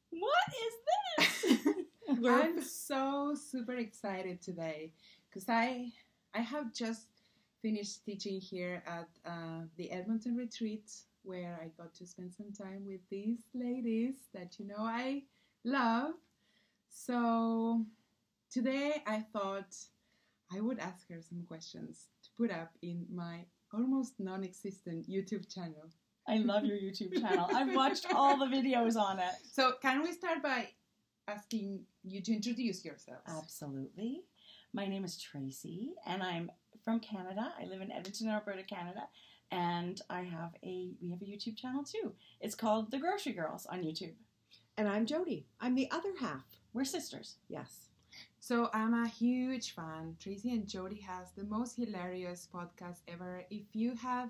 What is this? I'm so super excited today because I have just finished teaching here at the Edmonton retreat where I got to spend some time with these ladies that I love. So today I thought I would ask her some questions to put up in my almost non-existent YouTube channel. I love your YouTube channel. I've watched all the videos on it. So can we start by asking you to introduce yourselves? Absolutely. My name is Tracie, and I'm from Canada. I live in Edmonton, Alberta, Canada, and we have a YouTube channel too. It's called The Grocery Girls on YouTube. And I'm Jodi. I'm the other half. We're sisters. Yes. So I'm a huge fan. Tracie and Jodi has the most hilarious podcast ever. If you have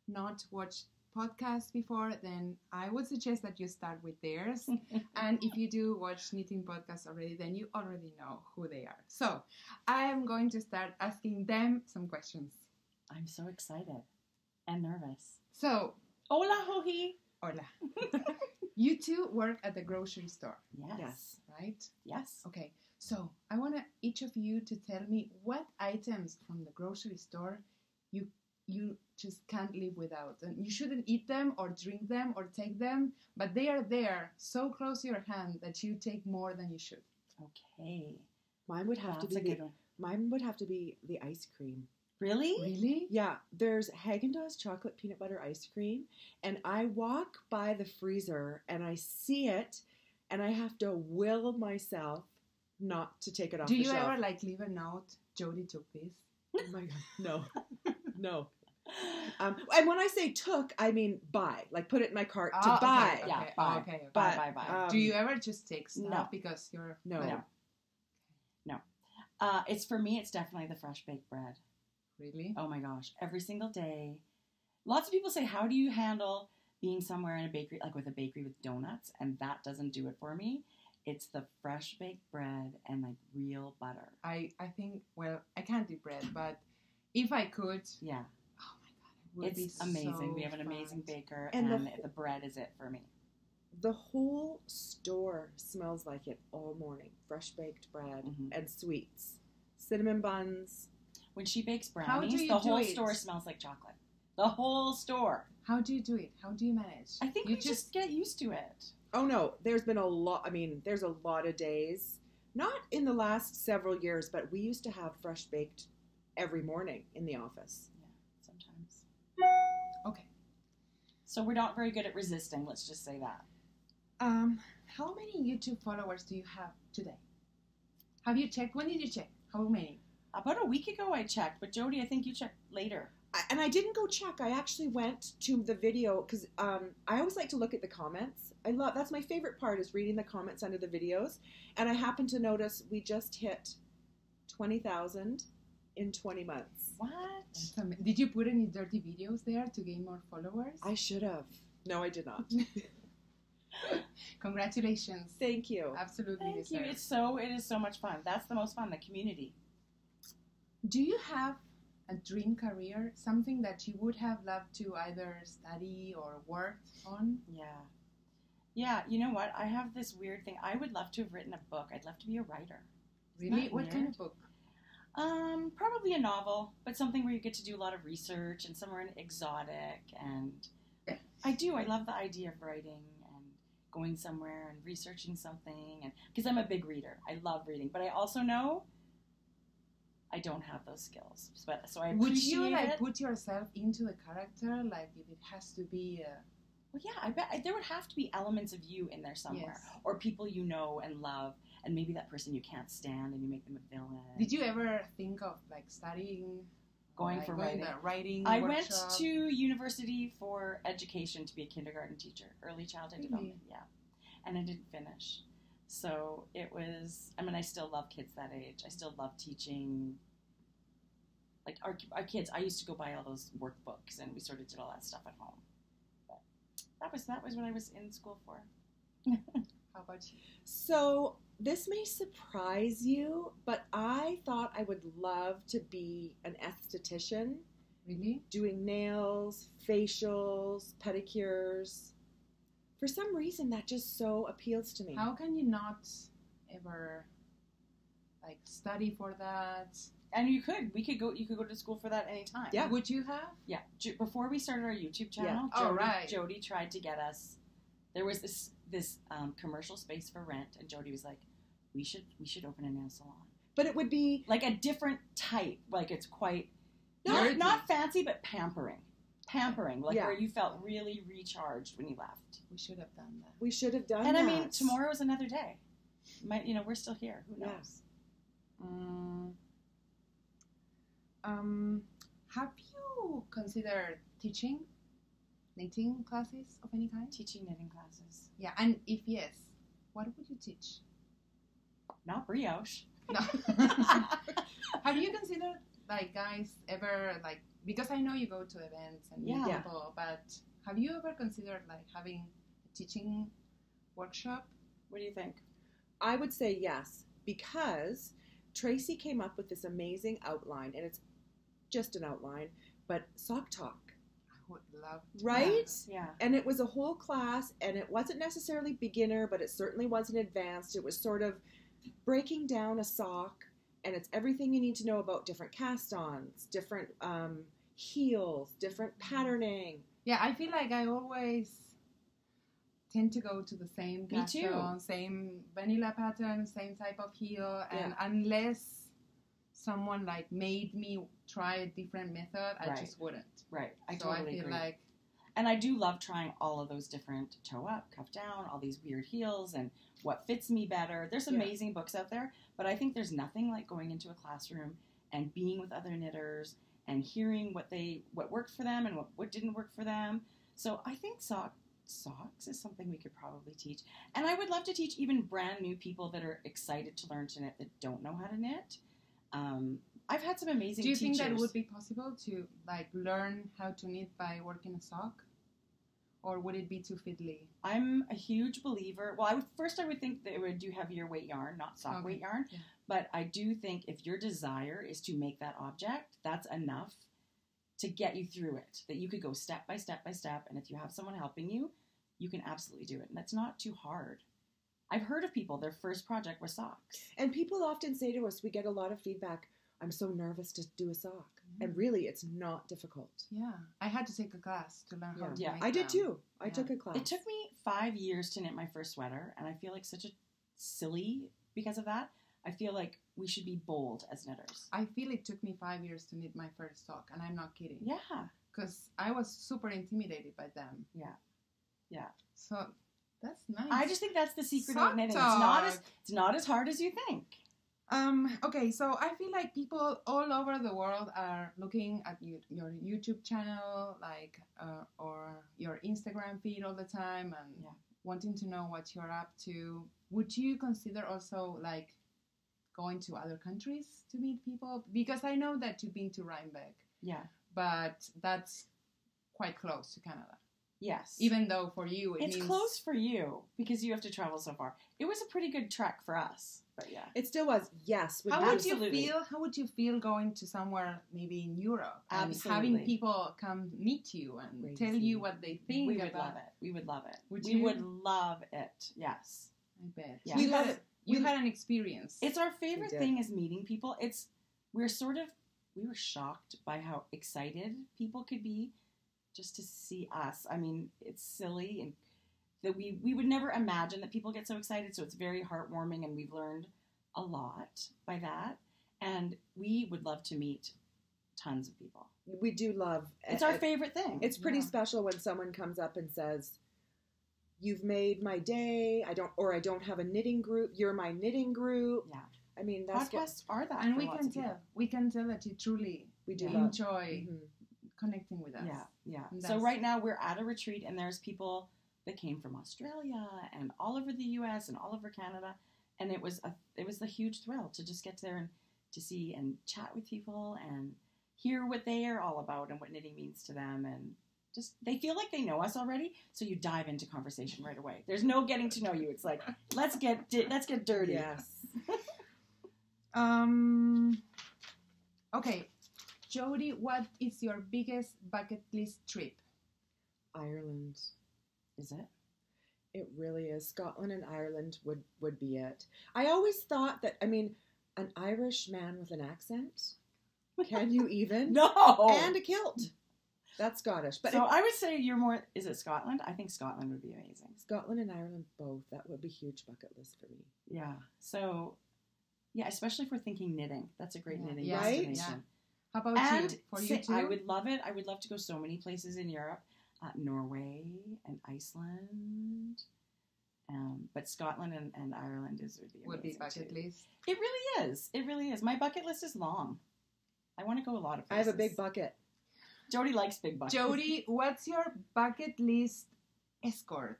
not watched podcasts before, then I would suggest that you start with theirs. And if you do watch knitting podcasts already, then you already know who they are. So I am going to start asking them some questions. I'm so excited and nervous. So, hola, Joji. Hola. You two work at the grocery store. Yes. Right? Yes. Okay. So I want each of you to tell me what items from the grocery store you just can't live without. And you shouldn't eat them or drink them or take them, but they are there so close to your hand that you take more than you should. Okay. Mine would have That's a good one. Mine would have to be the ice cream. Really? Really? Yeah, there's Haagen-Dazs chocolate peanut butter ice cream, and I walk by the freezer and I see it, and I have to will myself not to take it off Do the you shelf. ever leave a note? Jodi took this. Oh my god, no, no. And when I say took, I mean buy, put it in my cart to buy. Okay, Yeah, okay, buy. okay. Bye. Do you ever just take stuff No. because you're No. It's for me, it's definitely the fresh baked bread. Really? Oh my gosh. Every single day. Lots of people say, how do you handle being somewhere in a bakery, with a bakery with donuts? And that doesn't do it for me. It's the fresh baked bread and real butter. I think, I can't eat bread, but if I could, Yeah. oh my god, it would be It's amazing. so We have an amazing fun. baker, And and the the bread is it for me. The whole store smells like it all morning. Fresh baked bread and sweets, cinnamon buns. When she bakes How do brownies, you the do whole it? store smells like chocolate. The whole store. How do you do it? How do you manage? I think you we just get used to it. Oh no, there's been a lot. There's a lot of days. Not in the last several years, but we used to have fresh baked every morning in the office. Yeah, sometimes. Okay. So we're not very good at resisting, let's just say that. How many YouTube followers do you have today? Have you checked? When did you check? How many? About a week ago I checked, but Jodi, I think you checked later. And I didn't go check. I actually went to the video because I always like to look at the comments. That's my favorite part, is reading the comments under the videos. And I happened to notice we just hit 20,000 in 20 months. What? Did you put any dirty videos there to gain more followers? I should have. No, I did not. Congratulations. Thank you. Absolutely. Thank you. deserved. It is so much fun. That's the most fun, the community. Do you have a dream career? Something that you would have loved to either study or work on? Yeah. Yeah, you know what? I have this weird thing. I would love to have written a book. I'd love to be a writer. Really? that What kind weird? of book? Probably a novel, but something where you get to do a lot of research and somewhere exotic. And I love the idea of writing and going somewhere and researching something. And because I'm a big reader, I love reading, but I also know I don't have those skills. So I appreciate Would you it. put yourself into the character? If it has to be Well, yeah, I bet there would have to be elements of you in there somewhere, Yes. or people you know and love, and maybe that person you can't stand, and you make them a villain. Did you ever think of studying? Going for writing? The writing I went workshop? to university for education to be a kindergarten teacher, early childhood Really? development, yeah, and I didn't finish. So it was. I still love kids that age. I still love teaching. Our kids, I used to go buy all those workbooks, and we sort of did all that stuff at home. But that was what I was in school for. How about you? So this may surprise you, but I thought I would love to be an esthetician, Really? doing nails, facials, pedicures. For some reason, that just so appeals to me. How can you not ever like study for that? And you could go to school for that anytime. Yeah. Would you have? Yeah. Before we started our YouTube channel, Yeah. Oh, right. Jodi tried to get us. There was this commercial space for rent, and Jodi was like, "We should open a nail salon." But it would be like a different type. Like it's quite Dirty. not fancy, but pampering, like Yeah. where you felt really recharged when you left. We should have done that. we should have done And that. I mean, tomorrow is another day. We're still here. Who knows? Have you considered teaching knitting classes of any kind? Teaching knitting classes. Yeah, and if yes, what would you teach? Not brioche. No. Have you considered, like, guys, ever, like, because I know you go to events and meet Yeah. people, but have you ever considered, like, having a teaching workshop? What do you think? I would say yes, because Tracie came up with this amazing outline, and it's just an outline, but Sock Tawk, I would love to. right? Yeah. And it was a whole class, and it wasn't necessarily beginner, but it certainly wasn't advanced. It was sort of breaking down a sock, and it's everything you need to know about different cast-ons, different heels, different patterning. Yeah, I feel like I always tend to go to the same Me too. cast-on, same vanilla pattern, same type of heel, and Yeah. unless someone like made me try a different method, I Right. just wouldn't. Right. I So totally I feel agree. like And I do love trying all of those different toe up, cuff down, all these weird heels and what fits me better. There's Yeah. amazing books out there, but I think there's nothing like going into a classroom and being with other knitters and hearing what worked for them and what didn't work for them. So I think socks is something we could probably teach. And I would love to teach even brand new people that are excited to learn to knit that don't know how to knit. I've had some amazing do you teachers. think that would be possible to like learn how to knit by working a sock? Or would it be too fiddly? I'm a huge believer. Well, I would think that it would do heavier weight yarn, not sock Okay. weight yarn. Yeah. But I do think if your desire is to make that object, that's enough to get you through it. That you could go step by step by step, and if you have someone helping you, you can absolutely do it. And that's not too hard. I've heard of people, their first project was socks. And people often say to us, we get a lot of feedback, I'm so nervous to do a sock. And really, it's not difficult. Yeah. I had to take a class to learn how to Yeah. make I did them. too. I Yeah. took a class. It took me 5 years to knit my first sweater, and I feel like such a silly because of that. I feel like we should be bold as knitters. I feel it took me 5 years to knit my first sock, and I'm not kidding. Yeah. Because I was super intimidated by them. Yeah. Yeah. So that's nice. I just think that's the secret Sock of knitting. Tawk. It's not as hard as you think. Okay, so I feel like people all over the world are looking at your YouTube channel, like, or your Instagram feed all the time, and Yeah. wanting to know what you're up to. Would you consider also like going to other countries to meet people? Because I know that you've been to Rhinebeck, Yeah. but that's quite close to Canada. Yes. Even though for you it it's means close for you because you have to travel so far. It was a pretty good trek for us. But yeah. It still was, yes. How you. would Absolutely. How would you feel going to somewhere maybe in Europe and Absolutely. having people come meet you and Crazy. tell you what they think We would about love it. We would love it. Would we you? would love it. Yes. I bet. Yeah. You We had love- you had an experience. It's our favorite did. thing is meeting people. We were shocked by how excited people could be just to see us. I mean, it's silly and that we would never imagine that people get so excited. So it's very heartwarming, and we've learned a lot by that. And we would love to meet tons of people. We do love. It's our favorite thing. It's pretty Yeah. special when someone comes up and says, "You've made my day. I don't have a knitting group. You're my knitting group." Yeah. I mean, that's what Podcasts are that, and for we lots can of people. tell. We can tell that you truly we do Yeah. love. enjoy Mhm. connecting with us. Yeah, yeah. And So that's- right now we're at a retreat, and there's people that came from Australia and all over the U.S. and all over Canada, and it was a huge thrill to just get there and to see and chat with people and hear what they are all about and what knitting means to them, and just they feel like they know us already, so you dive into conversation right away. There's no getting to know you. It's like let's get dirty. Yes. Okay, Jodi, what is your biggest bucket list trip? Ireland. Is it? It really is. Scotland and Ireland would be it. I always thought that, I mean, an Irish man with an accent, can you even? No! And a kilt. That's Scottish. But So I would say you're more, is it Scotland? I think Scotland would be amazing. Scotland and Ireland both. That would be a huge bucket list for me. Yeah. So, yeah, especially if we're thinking knitting. That's a great knitting Yeah. Right? destination. How about And you? For you too? I would love it. I would love to go so many places in Europe. Norway and Iceland. But Scotland and Ireland would be amazing bucket too. list. It really is. It really is. My bucket list is long. I want to go a lot of I places. have a big bucket. Jodi likes big buckets. Jodi, what's your bucket list escort?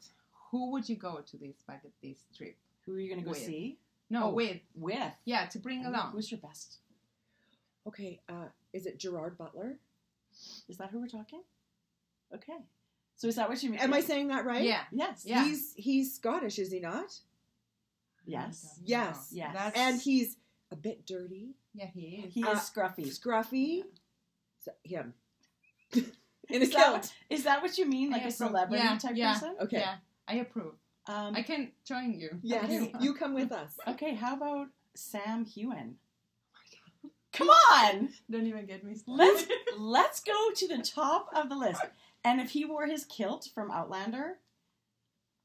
Who would you go to this bucket list trip? Who are you going to go With. see? No, Oh, with. With. Yeah, to bring along. Who's your best? Okay, is it Gerard Butler? Is that who we're talking? Okay. So is that what you mean? Am I saying that right? Yeah. Yes. Yeah. He's Scottish, is he not? Yes. Yes. Yes. That's, And he's a bit dirty, yeah, he is. He is scruffy. scruffy. So, him. In a Is that, kilt. is that what you mean? Like I a approve. celebrity Yeah, type yeah. person? Okay. Yeah, I approve. I can join you. Yes. Okay. You come with us. Okay, how about Sam Hewen? Come on! Don't even get me started. Let's go to the top of the list. And if he wore his kilt from Outlander,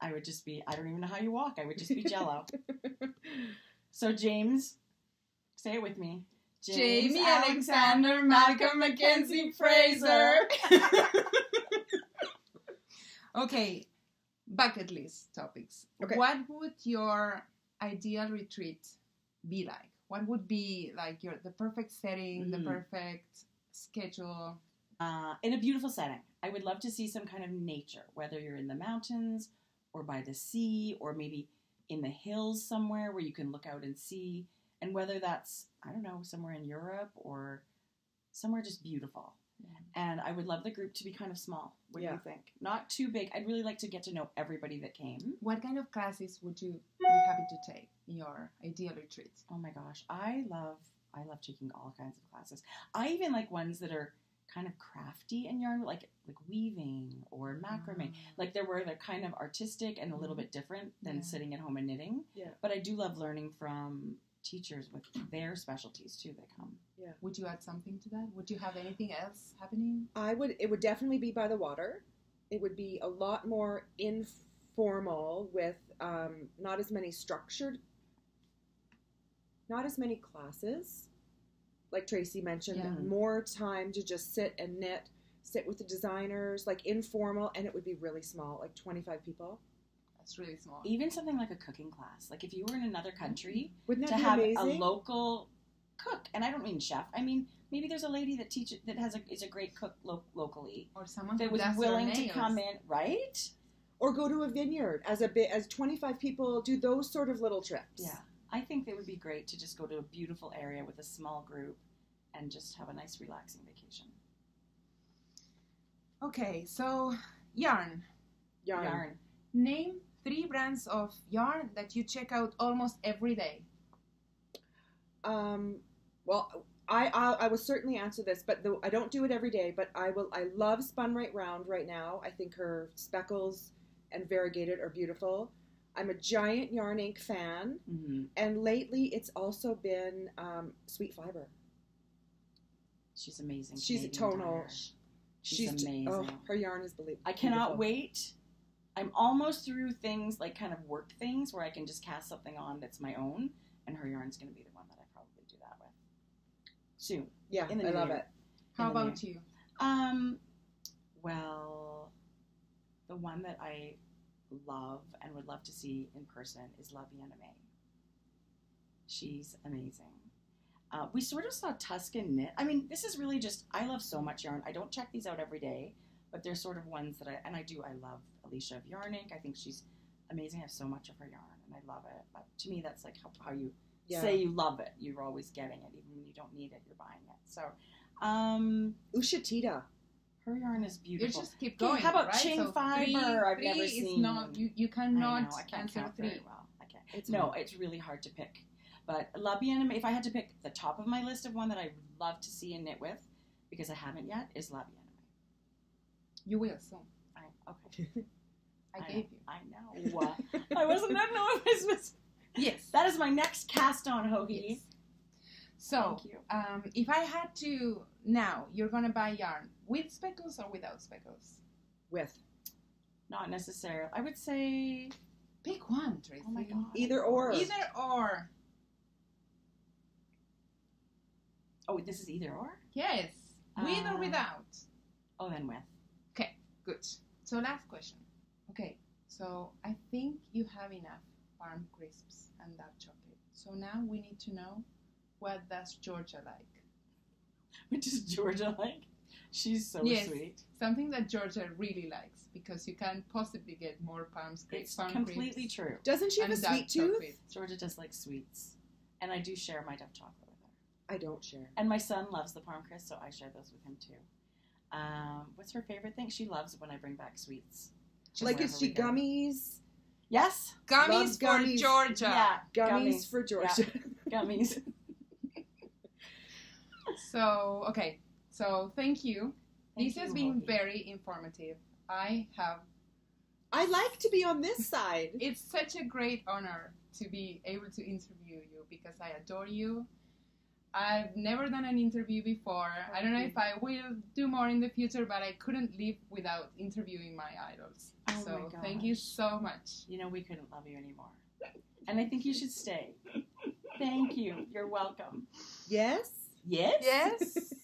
I would just be, I don't even know how you walk. I would just be jello. So James, say it with me. Jamie Alexander, Malcolm Mackenzie Fraser. Okay, bucket list topics. Okay. What would your ideal retreat be like? What would be like the perfect setting, the perfect schedule? In a beautiful setting. I would love to see some kind of nature, whether you're in the mountains or by the sea or maybe in the hills somewhere where you can look out and see. And whether that's, I don't know, somewhere in Europe or somewhere just beautiful. And I would love the group to be kind of small. What do you think? Not too big. I'd really like to get to know everybody that came. What kind of classes would you be happy to take in your ideal retreat? Oh my gosh, I love taking all kinds of classes. I even like ones that are kind of crafty and yarn, like weaving or macrame. Like they're kind of artistic and a little bit different than sitting at home and knitting. Yeah. But I do love learning from teachers with their specialties too that come. Yeah. Would you add something to that? Would you have anything else happening? It would definitely be by the water. It would be a lot more informal with not as many classes. Like Tracie mentioned, more time to just sit and knit, sit with the designers, like informal, and it would be really small, like 25 people. That's really small. Even something like a cooking class. Like if you were in another country, Wouldn't that to be have amazing? a local cook, and I don't mean chef. I mean maybe there's a lady that is a great cook locally Or someone that who was does willing their to nails. come in, right? Or go to a vineyard as 25 people, do those sort of little trips. Yeah, I think it would be great to just go to a beautiful area with a small group and just have a nice relaxing vacation. Okay, so yarn. Yarn. Name 3 brands of yarn that you check out almost every day. Well, I will certainly answer this, but I don't do it every day. But I love Spun Right Round right now. I think her speckles and variegated are beautiful. I'm a giant Yarn Ink fan, and lately it's also been Sweet Fiber. She's amazing. She's a Canadian tonal. dyer. She's amazing. Oh, her yarn is beautiful. I cannot wait. I'm almost through things like kind of work things where I can just cast something on that's my own, and her yarn's going to be the one that I probably do that with soon. Yeah, in the I new love year. it. How about you? Well, the one that I love and would love to see in person is La Bien-Aimée. She's amazing. We sort of saw Tuscan knit. I mean, this is really just, I love so much yarn. I don't check these out every day, but they're sort of ones that I love Alicia of Yarn Ink. I think she's amazing. I have so much of her yarn, and I love it. But to me, that's like how you say you love it. You're always getting it. Even when you don't need it, you're buying it. So, Ushatita. her yarn is beautiful. You just keep going. How about right? Ching So Fiber? I've three never is seen. Not, you I cannot know, I can't answer count 3. very well. I can't. It's really hard to pick. But La Bien-Aimée, if I had to pick the top of my list of one that I would love to see and knit with, because I haven't yet, is La Bien-Aimée. You will soon. Okay. I gave you. I know. I wasn't going to know if this was... Yes. That is my next cast-on hoagie. Yes. So, Thank you. if I had to... Now, you're going to buy yarn with speckles or without speckles? With. Not necessarily. I would say... Pick one, Tracie. Oh my God. Either or. Either or. Oh, this is either or? Yes. With or without? Oh, then with. Okay, good. So last question. Okay, so I think you have enough farm crisps and dark chocolate. So now we need to know, what does Georgia like? What does Georgia like? She's so sweet. Something that Georgia really likes, because you can't possibly get more farm crisps. It's completely true. Doesn't she have a sweet tooth? Chocolate. Georgia does like sweets. And I do share my dark chocolate with her. I don't share. And my son loves the parm crisp, so I share those with him too. What's her favorite thing? She loves when I bring back sweets. Like, is she gummies? Yes. Gummies Loves for gummies. Georgia. Yeah. Gummies for Georgia. Yeah. Gummies. So, okay. So, thank you. Thank This has you, been Hoagie. very informative. I like to be on this side. It's such a great honor to be able to interview you, because I adore you. I've never done an interview before. I don't know if I will do more in the future, but I couldn't live without interviewing my idols. Oh So my thank you gosh. so much. You know, we couldn't love you anymore. And I think you should stay. Thank you. You're welcome. Yes? Yes? Yes.